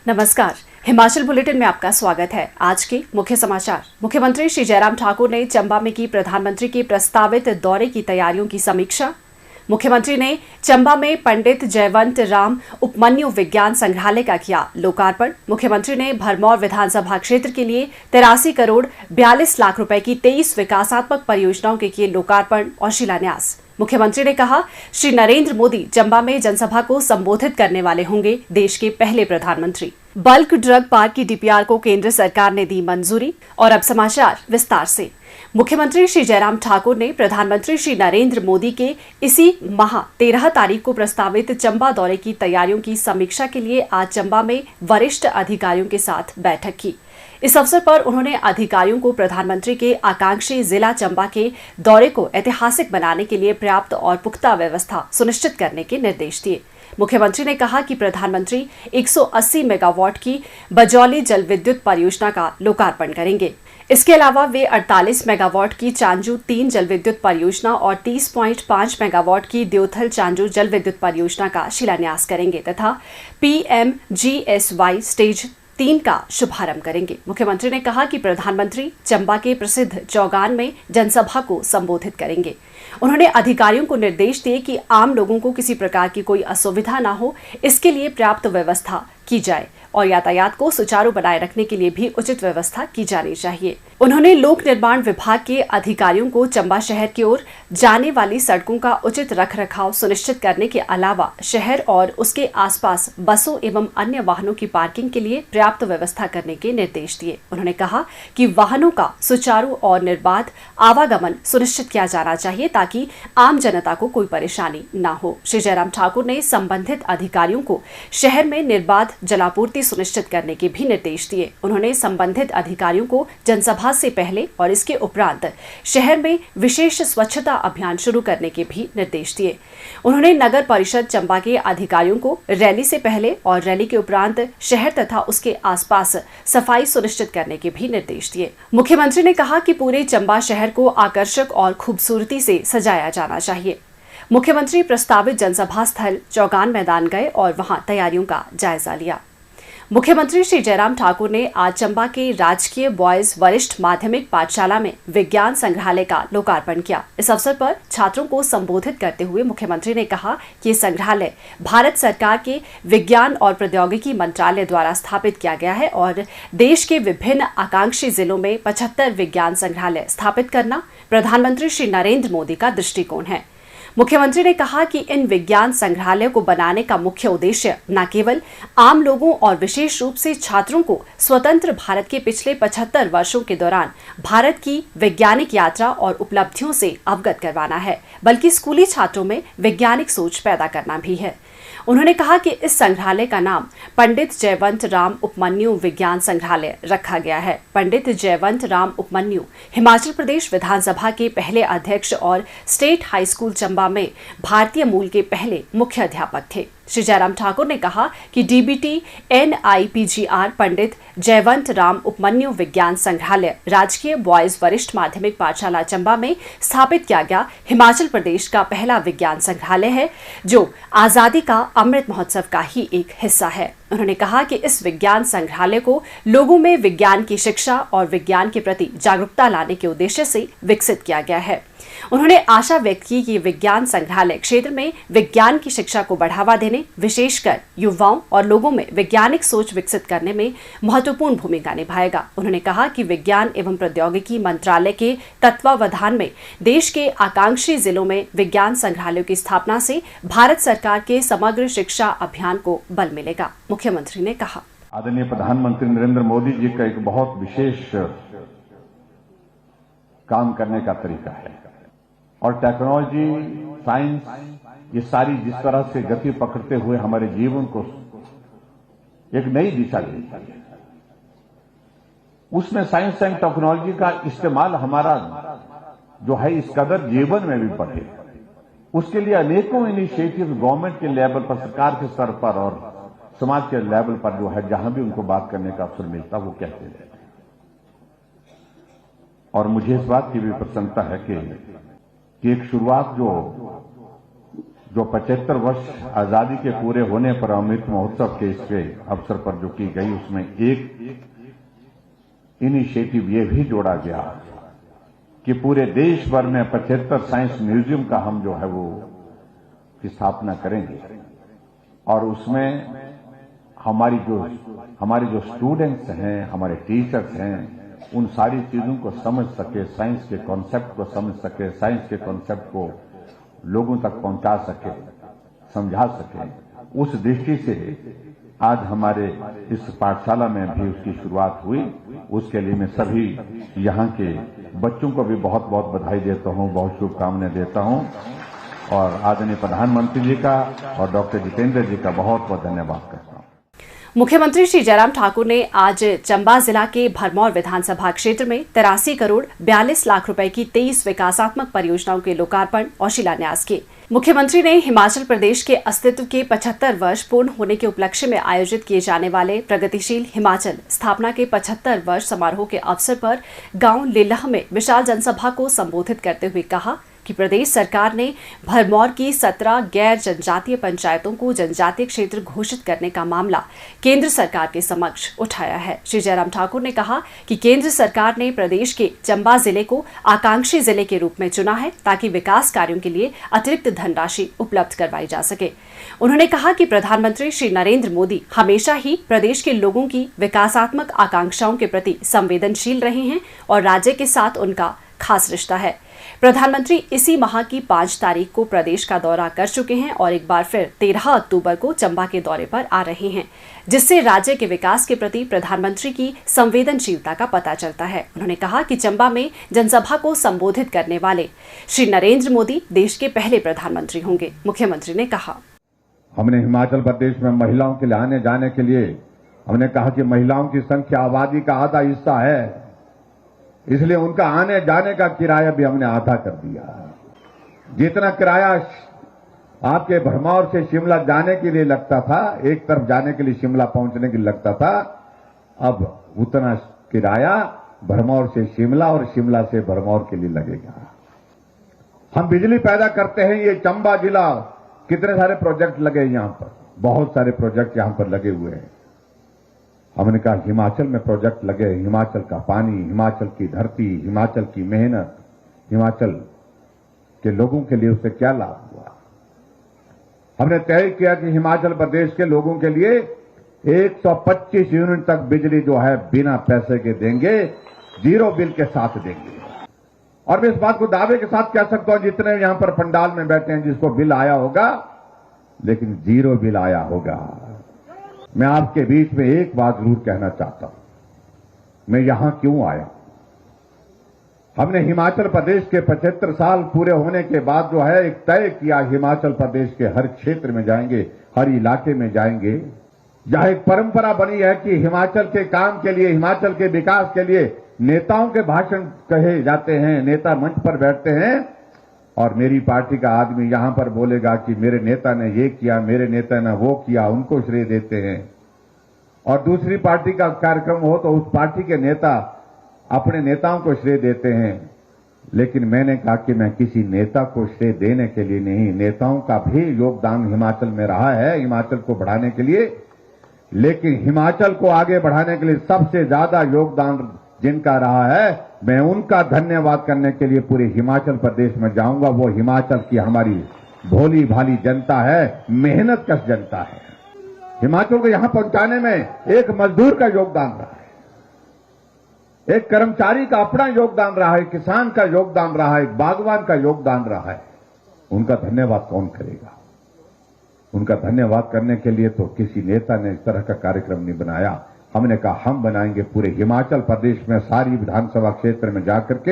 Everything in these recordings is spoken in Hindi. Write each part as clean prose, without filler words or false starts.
नमस्कार, हिमाचल बुलेटिन में आपका स्वागत है। आज के मुख्य समाचार। मुख्यमंत्री श्री जयराम ठाकुर ने चंबा में की प्रधानमंत्री के प्रस्तावित दौरे की तैयारियों की समीक्षा। मुख्यमंत्री ने चंबा में पंडित जयवंत राम उपमन्यु विज्ञान संग्रहालय का किया लोकार्पण। मुख्यमंत्री ने भरमौर विधानसभा क्षेत्र के लिए 83 करोड़ 42 लाख रुपए की 23 विकासात्मक परियोजनाओं के किए लोकार्पण और शिलान्यास। मुख्यमंत्री ने कहा, श्री नरेंद्र मोदी चंबा में जनसभा को संबोधित करने वाले होंगे देश के पहले प्रधानमंत्री। बल्क ड्रग पार्क की डीपीआर को केंद्र सरकार ने दी मंजूरी। और अब समाचार विस्तार से। मुख्यमंत्री श्री जयराम ठाकुर ने प्रधानमंत्री श्री नरेंद्र मोदी के इसी माह 13 तारीख को प्रस्तावित चंबा दौरे की तैयारियों की समीक्षा के लिए आज चंबा में वरिष्ठ अधिकारियों के साथ बैठक की। इस अवसर पर उन्होंने अधिकारियों को प्रधानमंत्री के आकांक्षी जिला चंबा के दौरे को ऐतिहासिक बनाने के लिए पर्याप्त और पुख्ता व्यवस्था सुनिश्चित करने के निर्देश दिए। मुख्यमंत्री ने कहा कि प्रधानमंत्री 180 मेगावाट की बजौली जल विद्युत परियोजना का लोकार्पण करेंगे। इसके अलावा वे 48 मेगावाट की चांजू 3 जल विद्युत परियोजना और 30.5 मेगावाट की द्योथल चांजू जल विद्युत परियोजना का शिलान्यास करेंगे तथा PMGSY स्टेज 3 का शुभारंभ करेंगे। मुख्यमंत्री ने कहा कि प्रधानमंत्री चंबा के प्रसिद्ध चौगान में जनसभा को संबोधित करेंगे। उन्होंने अधिकारियों को निर्देश दिए कि आम लोगों को किसी प्रकार की कोई असुविधा न हो, इसके लिए पर्याप्त व्यवस्था की जाए और यातायात को सुचारू बनाए रखने के लिए भी उचित व्यवस्था की जानी चाहिए। उन्होंने लोक निर्माण विभाग के अधिकारियों को चंबा शहर की ओर जाने वाली सड़कों का उचित रखरखाव सुनिश्चित करने के अलावा शहर और उसके आसपास बसों एवं अन्य वाहनों की पार्किंग के लिए पर्याप्त व्यवस्था करने के निर्देश दिए। उन्होंने कहा कि वाहनों का सुचारू और निर्बाध आवागमन सुनिश्चित किया जाना चाहिए ताकि आम जनता को कोई परेशानी न हो। श्री जयराम ठाकुर ने संबंधित अधिकारियों को शहर में निर्बाध जलापूर्ति सुनिश्चित करने के भी निर्देश दिए। उन्होंने संबंधित अधिकारियों को जनसभा से पहले और इसके उपरांत शहर में विशेष स्वच्छता अभियान शुरू करने के भी निर्देश दिए। उन्होंने नगर परिषद चंबा के अधिकारियों को रैली से पहले और रैली के उपरांत शहर तथा उसके आसपास सफाई सुनिश्चित करने के भी निर्देश दिए। मुख्यमंत्री ने कहा कि पूरे चंबा शहर को आकर्षक और खूबसूरती से सजाया जाना चाहिए। मुख्यमंत्री प्रस्तावित जनसभा स्थल चौगान मैदान गए और वहां तैयारियों का जायजा लिया। मुख्यमंत्री श्री जयराम ठाकुर ने आज चंबा के राजकीय बॉयज वरिष्ठ माध्यमिक पाठशाला में विज्ञान संग्रहालय का लोकार्पण किया। इस अवसर पर छात्रों को संबोधित करते हुए मुख्यमंत्री ने कहा कि ये संग्रहालय भारत सरकार के विज्ञान और प्रौद्योगिकी मंत्रालय द्वारा स्थापित किया गया है और देश के विभिन्न आकांक्षी जिलों में 75 विज्ञान संग्रहालय स्थापित करना प्रधानमंत्री श्री नरेंद्र मोदी का दृष्टिकोण है। मुख्यमंत्री ने कहा कि इन विज्ञान संग्रहालय को बनाने का मुख्य उद्देश्य न केवल आम लोगों और विशेष रूप से छात्रों को स्वतंत्र भारत के पिछले 75 वर्षों के दौरान भारत की वैज्ञानिक यात्रा और उपलब्धियों से अवगत करवाना है, बल्कि स्कूली छात्रों में वैज्ञानिक सोच पैदा करना भी है। उन्होंने कहा कि इस संग्रहालय का नाम पंडित जयवंत राम उपमन्यु विज्ञान संग्रहालय रखा गया है। पंडित जयवंत राम उपमन्यु हिमाचल प्रदेश विधानसभा के पहले अध्यक्ष और स्टेट हाई स्कूल चंबा में भारतीय मूल के पहले मुख्य अध्यापक थे। श्री जयराम ठाकुर ने कहा कि DBT NIPGR पंडित जयवंत राम उपमन्यु विज्ञान संग्रहालय राजकीय बॉयज वरिष्ठ माध्यमिक पाठशाला चंबा में स्थापित किया गया हिमाचल प्रदेश का पहला विज्ञान संग्रहालय है, जो आजादी का अमृत महोत्सव का ही एक हिस्सा है। उन्होंने कहा कि इस विज्ञान संग्रहालय को लोगों में विज्ञान की शिक्षा और विज्ञान के प्रति जागरूकता लाने के उद्देश्य से विकसित किया गया है। उन्होंने आशा व्यक्त की कि विज्ञान संग्रहालय क्षेत्र में विज्ञान की शिक्षा को बढ़ावा देने, विशेषकर युवाओं और लोगों में वैज्ञानिक सोच विकसित करने में महत्वपूर्ण भूमिका निभाएगा। उन्होंने कहा कि विज्ञान एवं प्रौद्योगिकी मंत्रालय के तत्वावधान में देश के आकांक्षी जिलों में विज्ञान संग्रहालयों की स्थापना से भारत सरकार के समग्र शिक्षा अभियान को बल मिलेगा। मुख्यमंत्री ने कहा, आदरणीय प्रधानमंत्री नरेंद्र मोदी जी का एक बहुत विशेष काम करने का तरीका है और टेक्नोलॉजी, साइंस, ये सारी जिस तरह से गति पकड़ते हुए हमारे जीवन को एक नई दिशा देती है, उसमें साइंस एंड टेक्नोलॉजी का इस्तेमाल हमारा जो है इस कदर जीवन में भी बढ़े, उसके लिए अनेकों इनिशिएटिव गवर्नमेंट के लेवल पर, सरकार के स्तर पर और समाज के लेवल पर जो है जहां भी उनको बात करने का अवसर मिलता वो कहते रहते हैं। और मुझे इस बात की भी प्रसन्नता है कि एक शुरुआत जो जो 75 वर्ष आजादी के पूरे होने पर अमृत महोत्सव के इसके अवसर पर जो की गई, उसमें एक इनिशिएटिव ये भी जोड़ा गया कि पूरे देश भर में 75 साइंस म्यूजियम का हम जो है वो स्थापना करेंगे और उसमें हमारी जो स्टूडेंट्स हैं, हमारे टीचर्स हैं, उन सारी चीजों को समझ सके, साइंस के कॉन्सेप्ट को समझ सके, साइंस के कॉन्सेप्ट को लोगों तक पहुंचा सके, समझा सके। उस दृष्टि से आज हमारे इस पाठशाला में भी उसकी शुरुआत हुई। उसके लिए मैं सभी यहाँ के बच्चों को भी बहुत बहुत बधाई देता हूँ, बहुत शुभकामनाएं देता हूँ और आदरणीय प्रधानमंत्री जी का और डॉक्टर जितेंद्र जी का बहुत बहुत धन्यवाद करता हूँ। मुख्यमंत्री श्री जयराम ठाकुर ने आज चंबा जिला के भरमौर विधानसभा क्षेत्र में 83 करोड़ 42 लाख रुपए की 23 विकासात्मक परियोजनाओं के लोकार्पण और शिलान्यास किए। मुख्यमंत्री ने हिमाचल प्रदेश के अस्तित्व के 75 वर्ष पूर्ण होने के उपलक्ष्य में आयोजित किए जाने वाले प्रगतिशील हिमाचल स्थापना के 75 वर्ष समारोह के अवसर पर गांव लीलह में विशाल जनसभा को संबोधित करते हुए कहा कि प्रदेश सरकार ने भरमौर की 17 गैर जनजातीय पंचायतों को जनजातीय क्षेत्र घोषित करने का मामला केंद्र सरकार के समक्ष उठाया है। श्री जयराम ठाकुर ने कहा कि केंद्र सरकार ने प्रदेश के चंबा जिले को आकांक्षी जिले के रूप में चुना है ताकि विकास कार्यों के लिए अतिरिक्त धनराशि उपलब्ध करवाई जा सके। उन्होंने कहा कि प्रधानमंत्री श्री नरेंद्र मोदी हमेशा ही प्रदेश के लोगों की विकासात्मक आकांक्षाओं के प्रति संवेदनशील रहे हैं और राज्य के साथ उनका खास रिश्ता है। प्रधानमंत्री इसी माह की 5 तारीख को प्रदेश का दौरा कर चुके हैं और एक बार फिर 13 अक्टूबर को चंबा के दौरे पर आ रहे हैं, जिससे राज्य के विकास के प्रति प्रधानमंत्री की संवेदनशीलता का पता चलता है। उन्होंने कहा कि चंबा में जनसभा को संबोधित करने वाले श्री नरेंद्र मोदी देश के पहले प्रधानमंत्री होंगे। मुख्यमंत्री ने कहा, हमने हिमाचल प्रदेश में महिलाओं के लिए आने जाने के लिए हमने कहा कि महिलाओं की संख्या आबादी का आधा हिस्सा है, इसलिए उनका आने जाने का किराया भी हमने आधा कर दिया। जितना किराया आपके भरमौर से शिमला जाने के लिए लगता था, एक तरफ जाने के लिए शिमला पहुंचने के लिए लगता था, अब उतना किराया भरमौर से शिमला और शिमला से भरमौर के लिए लगेगा। हम बिजली पैदा करते हैं, ये चंबा जिला कितने सारे प्रोजेक्ट लगे यहां पर, बहुत सारे प्रोजेक्ट यहां पर लगे हुए हैं। हमने कहा हिमाचल में प्रोजेक्ट लगे, हिमाचल का पानी, हिमाचल की धरती, हिमाचल की मेहनत, हिमाचल के लोगों के लिए उससे क्या लाभ हुआ। हमने तय किया कि हिमाचल प्रदेश के लोगों के लिए 125 यूनिट तक बिजली जो है बिना पैसे के देंगे, जीरो बिल के साथ देंगे। और मैं इस बात को दावे के साथ कह सकता हूं, जितने यहां पर पंडाल में बैठे हैं जिसको बिल आया होगा, लेकिन जीरो बिल आया होगा। मैं आपके बीच में एक बात जरूर कहना चाहता हूं, मैं यहां क्यों आया। हमने हिमाचल प्रदेश के 75 साल पूरे होने के बाद जो है एक तय किया, हिमाचल प्रदेश के हर क्षेत्र में जाएंगे, हर इलाके में जाएंगे। जहां एक परंपरा बनी है कि हिमाचल के काम के लिए, हिमाचल के विकास के लिए नेताओं के भाषण कहे जाते हैं, नेता मंच पर बैठते हैं और मेरी पार्टी का आदमी यहां पर बोलेगा कि मेरे नेता ने ये किया, मेरे नेता ने वो किया, उनको श्रेय देते हैं। और दूसरी पार्टी का कार्यक्रम हो तो उस पार्टी के नेता अपने नेताओं को श्रेय देते हैं। लेकिन मैंने कहा कि मैं किसी नेता को श्रेय देने के लिए नहीं, नेताओं का भी योगदान हिमाचल में रहा है हिमाचल को बढ़ाने के लिए, लेकिन हिमाचल को आगे बढ़ाने के लिए सबसे ज्यादा योगदान जिनका रहा है, मैं उनका धन्यवाद करने के लिए पूरे हिमाचल प्रदेश में जाऊंगा। वो हिमाचल की हमारी भोली भाली जनता है, मेहनत कश जनता है। हिमाचल को यहां पहुंचाने में एक मजदूर का योगदान रहा है, एक कर्मचारी का अपना योगदान रहा है, किसान का योगदान रहा है, एक बागवान का योगदान रहा है। उनका धन्यवाद कौन करेगा। उनका धन्यवाद करने के लिए तो किसी नेता ने इस तरह का कार्यक्रम नहीं बनाया। हमने कहा हम बनाएंगे। पूरे हिमाचल प्रदेश में सारी विधानसभा क्षेत्र में जाकर के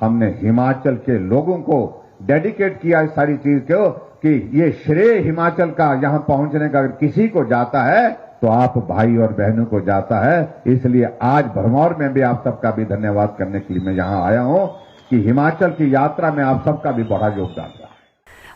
हमने हिमाचल के लोगों को डेडिकेट किया इस सारी चीज को, कि ये श्रेय हिमाचल का यहां पहुंचने का अगर किसी को जाता है तो आप भाई और बहनों को जाता है। इसलिए आज भरमौर में भी आप सबका भी धन्यवाद करने के लिए मैं यहां आया हूं कि हिमाचल की यात्रा में आप सबका भी बड़ा योगदान रहा।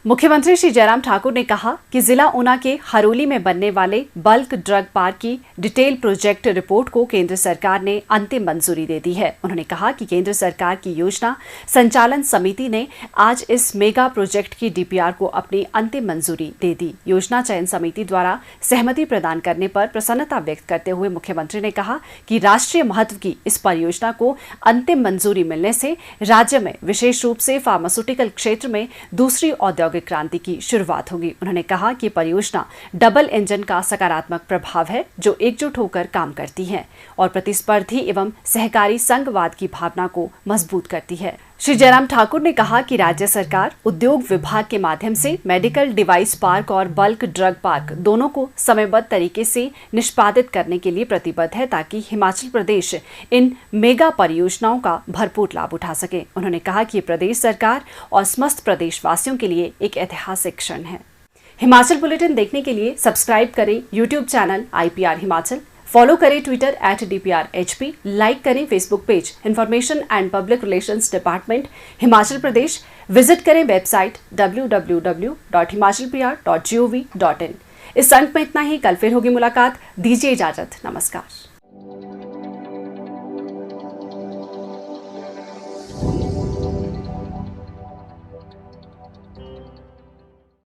मुख्यमंत्री श्री जयराम ठाकुर ने कहा कि जिला ऊना के हरोली में बनने वाले बल्क ड्रग पार्क की डिटेल प्रोजेक्ट रिपोर्ट को केंद्र सरकार ने अंतिम मंजूरी दे दी है। उन्होंने कहा कि केंद्र सरकार की योजना संचालन समिति ने आज इस मेगा प्रोजेक्ट की डीपीआर को अपनी अंतिम मंजूरी दे दी। योजना चयन समिति द्वारा सहमति प्रदान करने पर प्रसन्नता व्यक्त करते हुए मुख्यमंत्री ने कहा कि राष्ट्रीय महत्व की इस परियोजना को अंतिम मंजूरी मिलने से राज्य में विशेष रूप से फार्मास्यूटिकल क्षेत्र में दूसरी औद्योगिक क्रांति की शुरुआत होगी। उन्होंने कहा कि परियोजना डबल इंजन का सकारात्मक प्रभाव है जो एकजुट होकर काम करती है और प्रतिस्पर्धी एवं सहकारी संघवाद की भावना को मजबूत करती है। श्री जयराम ठाकुर ने कहा कि राज्य सरकार उद्योग विभाग के माध्यम से मेडिकल डिवाइस पार्क और बल्क ड्रग पार्क दोनों को समयबद्ध तरीके से निष्पादित करने के लिए प्रतिबद्ध है ताकि हिमाचल प्रदेश इन मेगा परियोजनाओं का भरपूर लाभ उठा सके। उन्होंने कहा कि प्रदेश सरकार और समस्त प्रदेशवासियों के लिए एक ऐतिहासिक क्षण है। हिमाचल बुलेटिन देखने के लिए सब्सक्राइब करें YouTube channel IPR Himachal, follow करें ट्विटर @DPRHP, लाइक करें Facebook page information and public relations department Himachal Pradesh, visit करें वेबसाइट www.himachalpr.gov.in। इस अंक में इतना ही। कल फिर होगी मुलाकात। दीजिए इजाजत। नमस्कार।